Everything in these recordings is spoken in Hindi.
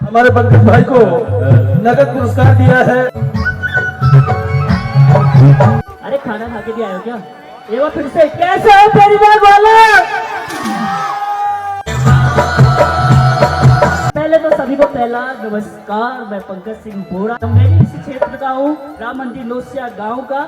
हमारे पंकज भाई को नगद पुरस्कार दिया है। अरे खाना खा के भी आयो क्या? एक बार फिर से कैसे हो परिवार वाले? पहले तो सभी को पहला नमस्कार। मैं पंकज सिंह बोरा, मैं भी इसी क्षेत्र का हूँ, राम मंदिर नोसिया गांव का।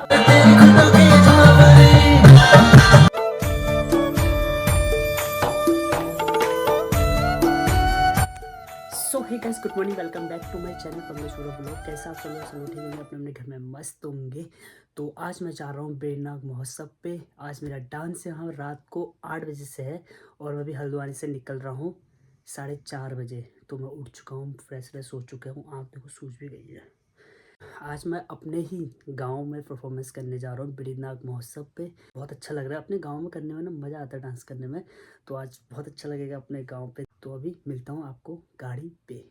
So hey guys, good morning, welcome back to my channel Pankaj blog. कैसा आप सब लोग उठे होंगे, अपने घर में मस्त होंगे। तो आज मैं जा रहा हूँ बेरनाग महोत्सव पे। आज मेरा डांस यहाँ रात को 8 बजे से है और मैं भी हल्द्वानी से निकल रहा हूँ 4:30 बजे। तो मैं उठ चुका हूँ, फ्रेश हो चुका हूँ, आँख देखो सूज भी गई है। आज मैं अपने ही गांव में परफॉर्मेंस करने जा रहा हूँ बेरनाग महोत्सव पे। बहुत अच्छा लग रहा है, अपने गांव में करने में ना मज़ा आता है डांस करने में। तो आज बहुत अच्छा लगेगा अपने गांव पे। तो अभी मिलता हूँ आपको गाड़ी पे।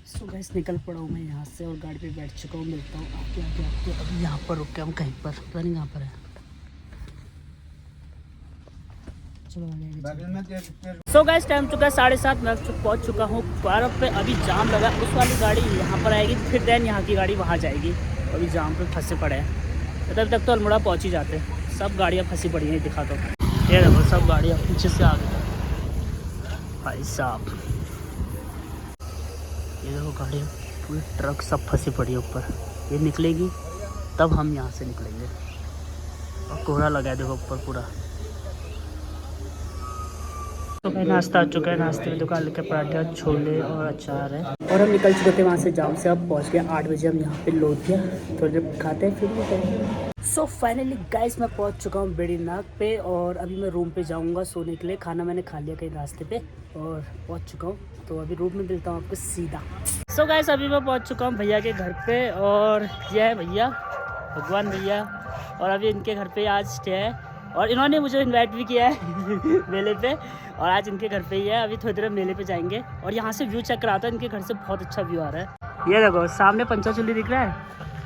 सो गाइस, निकल पड़ा हूँ मैं यहाँ से और गाड़ी पे बैठ चुका हूँ। मिलता हूँ आगे आपको। अभी यहाँ पर रुक के हम कहीं पर, पता नहीं कहाँ पर है। सो गाइस, टाइम चुका है 7:30। मैं पहुँच चुका हूँ पार्क पे। अभी जाम लगा, उस वाली गाड़ी यहाँ पर आएगी, फिर देन यहाँ की गाड़ी वहाँ जाएगी। अभी जाम पे फंसे पड़े हैं। तब तक तो अल्मोड़ा पहुँच ही जाते। सब गाड़ियाँ फंसी पड़ी हैं, दिखा दो। ये देखो, सब गाड़ियाँ पीछे से आ गई भाई साहब। ये देखो गाड़ी, पूरी ट्रक सब फंसी पड़ी है ऊपर। ये निकलेगी तब हम यहाँ से निकलेंगे। और कोहरा लगा है देखो ऊपर पूरा। तो भाई नाश्ता आ चुका है। नाश्ते में दुकान लेके पराठे और छोले और अचार है। और हम निकल चुके थे वहाँ से जाम से। अब पहुँच गए 8 बजे हम यहाँ पे लोधिया। थोड़ी देर खाते हैं फिर निकलेंगे। सो फाइनली गाइस, मैं पहुँच चुका हूँ बेरनाग पे और अभी मैं रूम पे जाऊँगा सोने के लिए। खाना मैंने खा लिया कहीं रास्ते पे और पहुँच चुका हूँ। तो अभी रूम में मिलता हूँ आपको सीधा। सो गाइस, अभी मैं पहुँच चुका हूँ भैया के घर पे और यह है भैया, भगवान भैया। और अभी इनके घर पे आज स्टे है और इन्होंने मुझे इनवाइट भी किया है मेले पे। और आज इनके घर पे ही है। अभी थोड़ी देर मेले पे जाएंगे और यहाँ से व्यू चेक कराता है। इनके घर से बहुत अच्छा व्यू आ रहा है। ये देखो सामने पंचाचूली दिख रहा है,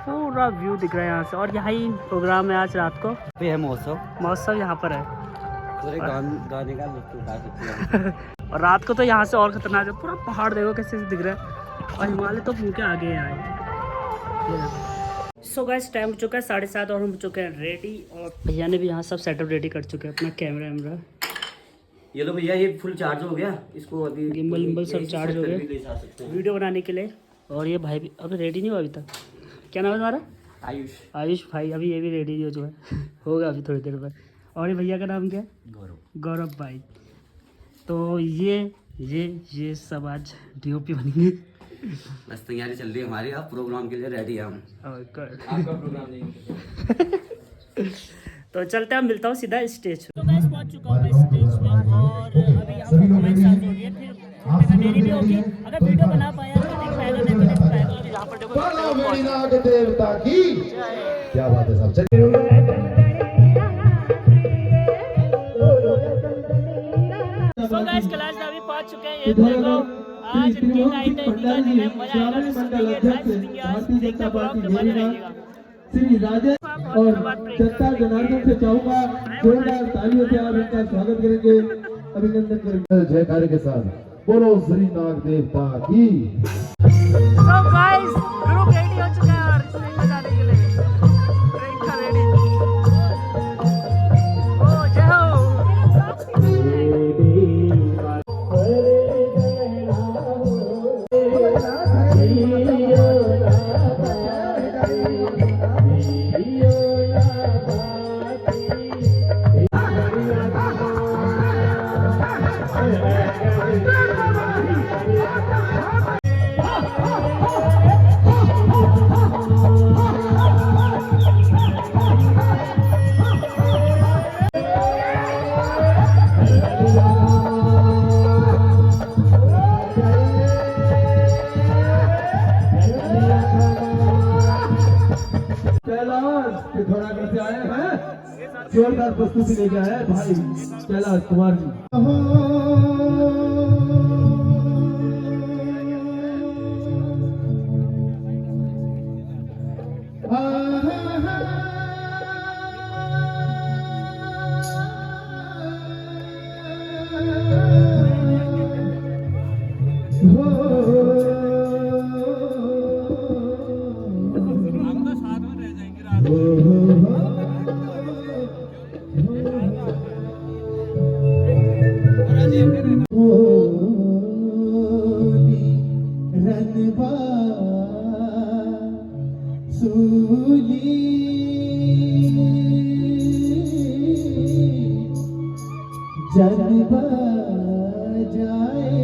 पूरा व्यू दिख रहा है यहाँ से। और यहाँ ही प्रोग्राम है आज रात को। है महोत्सव यहाँ पर है। गाने का लुत्फ उठा सकते हैं। और रात को तो यहाँ से और खतरनाक है। पूरा पहाड़ देखो कैसे दिख रहा है और हिमालय तो मुँह के आगे आए। सो गाइस, टाइम हो चुका है 7:30 और हम चुके हैं रेडी। और भैया ने भी यहाँ सब सेटअप रेडी कर चुके हैं, अपना कैमरा वैमरा। ये लो भैया, ये फुल चार्ज हो गया। इसको अभी गिम्बल सब चार्ज हो गए वीडियो बनाने के लिए। और ये भाई भी अभी रेडी नहीं हुआ अभी तक। क्या नाम है तुम्हारा? आयुष भाई। अभी ये भी रेडी नहीं हो जो है होगा अभी थोड़ी देर में। और ये भैया का नाम क्या है? गौरव भाई। तो ये सब आज DOP बनेंगे। बस तैयारी चल रही है हमारी, आप प्रोग्राम के लिए रेडी हैं हम। आपका प्रोग्राम नहीं तो चलते हैं, मिलता हूँ सीधा स्टेज पे। तो गाइस, पहुंच चुका हूँ मैं स्टेज पे और अभी यहाँ परफॉर्मेंस चालू हो रही है। फिर थोड़ी देर मेरी भी होगी। अगर वीडियो बना पाया तो देख पाएगा, नहीं तो देख पाएगा। अभी यहाँ पर देखो देवता की क्या बात है सब। तो गाइस, कैलाश अभी पहुंच चुके हैं। ये देखो आज इनकी नाइट है, इनका दिन है, मजा आएगा। तो सुनेंगे, आज देखना ब्लॉग में बने रहिएगा। श्री राजेश और जनता जनार्दन से चाहूंगा जोरदार तालियों से आप इनका स्वागत करेंगे, अभिनंदन करेंगे जयकारे के साथ। बोलो श्री नाग देवता की। So guys, ग्रुप रेडी हो चुका है और स्टेज पे जाने के लिए। प्रियंका रेडी। ओ जय हो। थोड़ा कैसे आए हैं, जोरदार प्रस्तुति लेके आए हैं भाई कैलाश कुमार जी। हो जनवा सूली जनवा जाए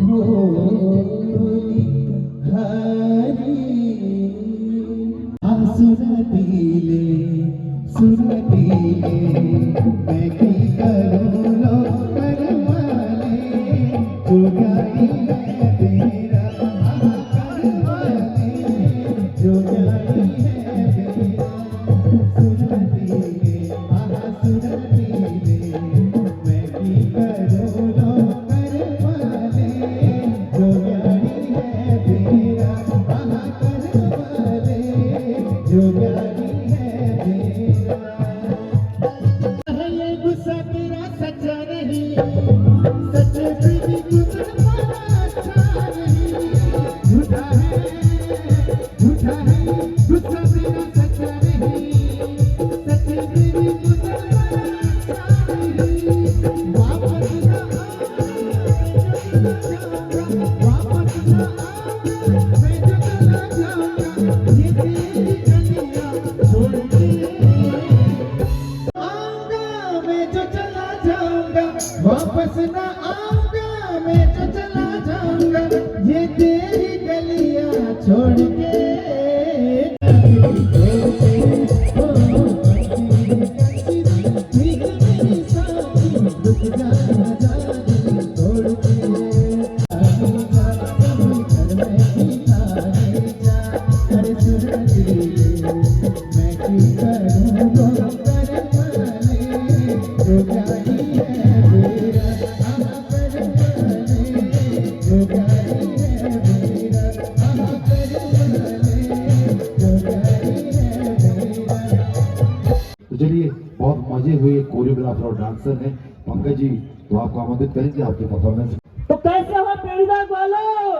होली हरी सुनतीले सुनतीले मैं की करूँ लो करवाले जो गाई है तेरा करवाले जो गाई है तेरा सुनतीले सुनतीले मैं की करूँ लो करवाले जो गाई है तेरा करवाले जो गाई है तेरा ये गुस्सा तेरा सच्चा नहीं सच्चे भी गुजरना अच्छा नहीं झूठा है गुस्सा तेरा सच्चा नहीं सच्चे भी गुजरना अच्छा नहीं वापस ना वापस ना मैं जो चला जाऊंगा ये तेरी गलियां छोड़ के आऊंगा मैं जो चला जाऊंगा वापस ना आऊंगा मैं जो चला जाऊंगा ये तेरी गलियां छोड़ के तो चलिए बहुत मजे हुए कोरियोग्राफर और डांसर हैं पंकज जी, तो आपको आमंत्रित करेंगे आपके परफॉर्मेंस। तो कैसे हो पेड़ीदार वालों?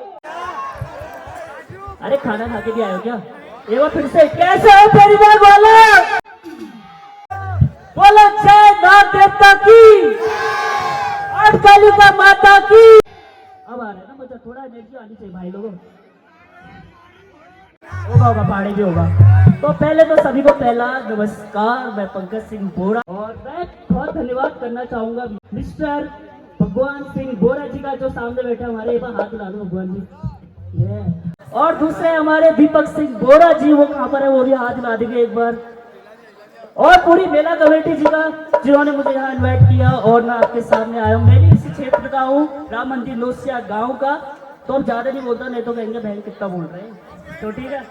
अरे खाना खा के भी आए हो क्या? एक बार फिर से कैसे हो पेड़ीदार वालों? बोलो जय नाग देवता की और कालिका माता की। अब आ रहा है ना मजा, थोड़ा एनर्जी आनी चाहिए भाई लोगों। होगा पहाड़ी भी होगा। तो पहले तो सभी को पहला नमस्कार, मैं पंकज सिंह बोरा और मैं बहुत धन्यवाद करना चाहूंगा मिस्टर भगवान सिंह बोरा जी का, जो सामने बैठे हमारे। एक बार हाथ हिला दो भगवान जी। और दूसरे हमारे दीपक सिंह बोरा जी, वो कहाँ पर है, वो भी हाथ हिला देंगे एक बार। और पूरी मेला कमेटी जी का, जिन्होंने मुझे यहाँ इन्वाइट किया और मैं आपके सामने आया हूँ। मैं भी इसी क्षेत्र का हूँ, राम मंदिर नोसिया गाँव का। तो अब ज्यादा नहीं बोलता, नहीं तो कहेंगे बहन कितना बोल रहे हैं। तो ठीक है,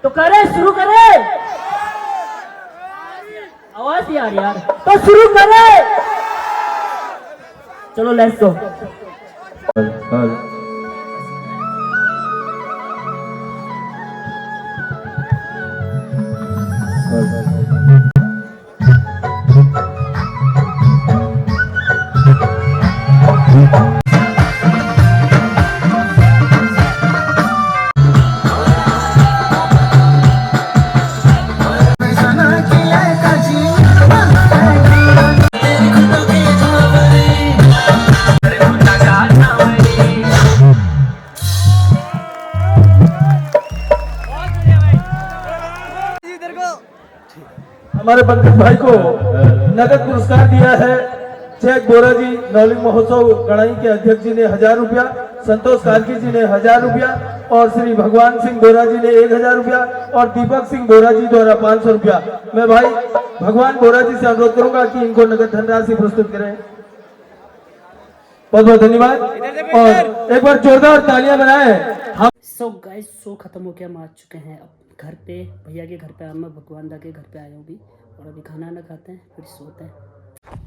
तो करें, शुरू करें। आवाज नहीं आ रही यार, तो शुरू करें। चलो लेट्स गो। हमारे पंकज भाई को नगद पुरस्कार दिया है चेक बोरा जी, नौलिंग महोत्सव गणाई के अध्यक्ष जी ने 1000 रुपया, संतोष कार्की जी ने 1000 रुपया और श्री भगवान सिंह बोरा जी ने 1000 रुपया और दीपक सिंह बोरा जी द्वारा 500 रुपया। मैं भाई भगवान बोरा जी से अनुरोध करूंगा कि इनको नगद धनराशि प्रस्तुत करें। बहुत बहुत धन्यवाद और एक बार जोरदार तालियां बनाएं। हम सो गाइस, शो खत्म हो गया, हम आ चुके हैं अब घर पे, भैया के घर पे। मैं भगवान दा के घर पे आया हूँ अभी, और अभी खाना ना खाते हैं फिर सोते हैं।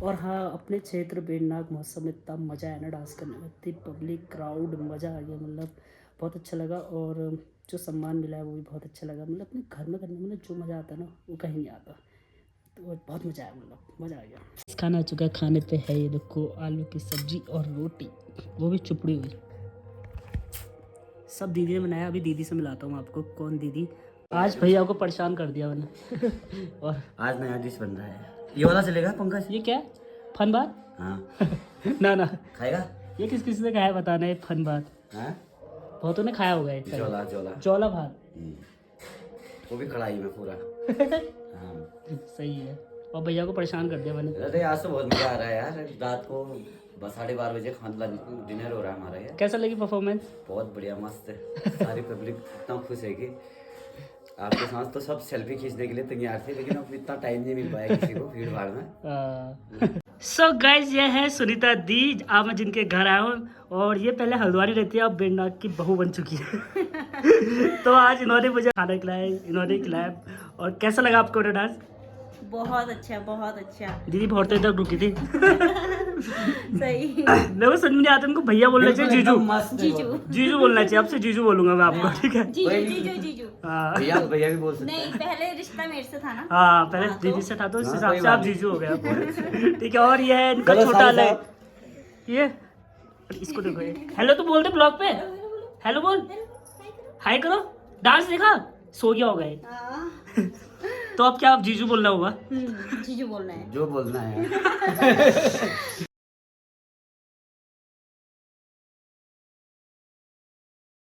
और हाँ, अपने क्षेत्र बेड़नाग महोत्सव में इतना मज़ा आया ना डांस करने में, इतनी पब्लिक क्राउड, मज़ा आ गया। मतलब बहुत अच्छा लगा और जो सम्मान मिला है वो भी बहुत अच्छा लगा। मतलब अपने घर में करने में ना जो मज़ा आता है ना वो कहीं नहीं आता। तो बहुत मज़ा आया, मतलब मज़ा आ गया। खाना आ चुका है, खाने पे है ये देखो आलू की सब्जी और रोटी, वो भी चुपड़ी हुई। सब दीदी ने बनाया। अभी दीदी से मिलाता हूँ आपको। कौन दीदी? आज भैया को परेशान कर दिया मैंने। और आज नया डिश बन रहा है, ये वाला चलेगा पंकज? ये क्या है? फन बार? हाँ। ना खाएगा? ये किस किस ने खाया है बताना है फन बात। हैं? बहुतों ने खाया होगा ये जोला जोला चौला भात। वो भी कढ़ाई में पूरा। हाँ। सही है। और भैया को परेशान कर दिया मैंने। अरे आज तो बहुत मजा आ रहा है यार, रात को 12:30 बजे खाना डिनर हो रहा है हमारा यार। कैसा लगी परफॉर्मेंस? बहुत बढ़िया, मस्त है। सारी पब्लिक इतना खुश है कि आपके साथ तो सब सेल्फी खींचने के लिए तैयार थे, लेकिन अब इतना टाइम नहीं मिल पाया किसी को भीड़ भाड़ में। सो गाइज ये है सुनीता दी, आज मैं जिनके घर आया हूँ, और ये पहले हल्द्वानी रहती है, अब बेड़नाग की बहू बन चुकी है। तो आज इन्होंने मुझे खाना खिलाया, इन्होंने खिलाया। और कैसा लगा आपको डांस? बहुत अच्छा, बहुत अच्छा। दीदी बहुत देर तक रुकी थी। सही। मेरे को समझ में नहीं आता, उनको भैया बोलना चाहिए जीजू। जीजू जीजू बोलना चाहिए, आपसे जीजू बोलूंगा मैं आपको, ठीक है? जीजू जीजू जीजू। हाँ भैया भैया भी बोल सकते नहीं, पहले रिश्ता मेरे से था ना। हाँ, पहले हाँ, दीदी तो? से था, तो इस हाँ, हिसाब कोई से आप बात जीजू हो गए। ठीक है। और ये है इनका चलो, छोटा साहब, अलग, ये इसको देखो, हेलो तो बोल दे ब्लॉग पे, हेलो बोल, हाय करो, डांस देखा, सो गया होगा ये। हाँ। तो अब क्या आप जीजू बोलना होगा? जीजू बोलना है। जो बोलना है।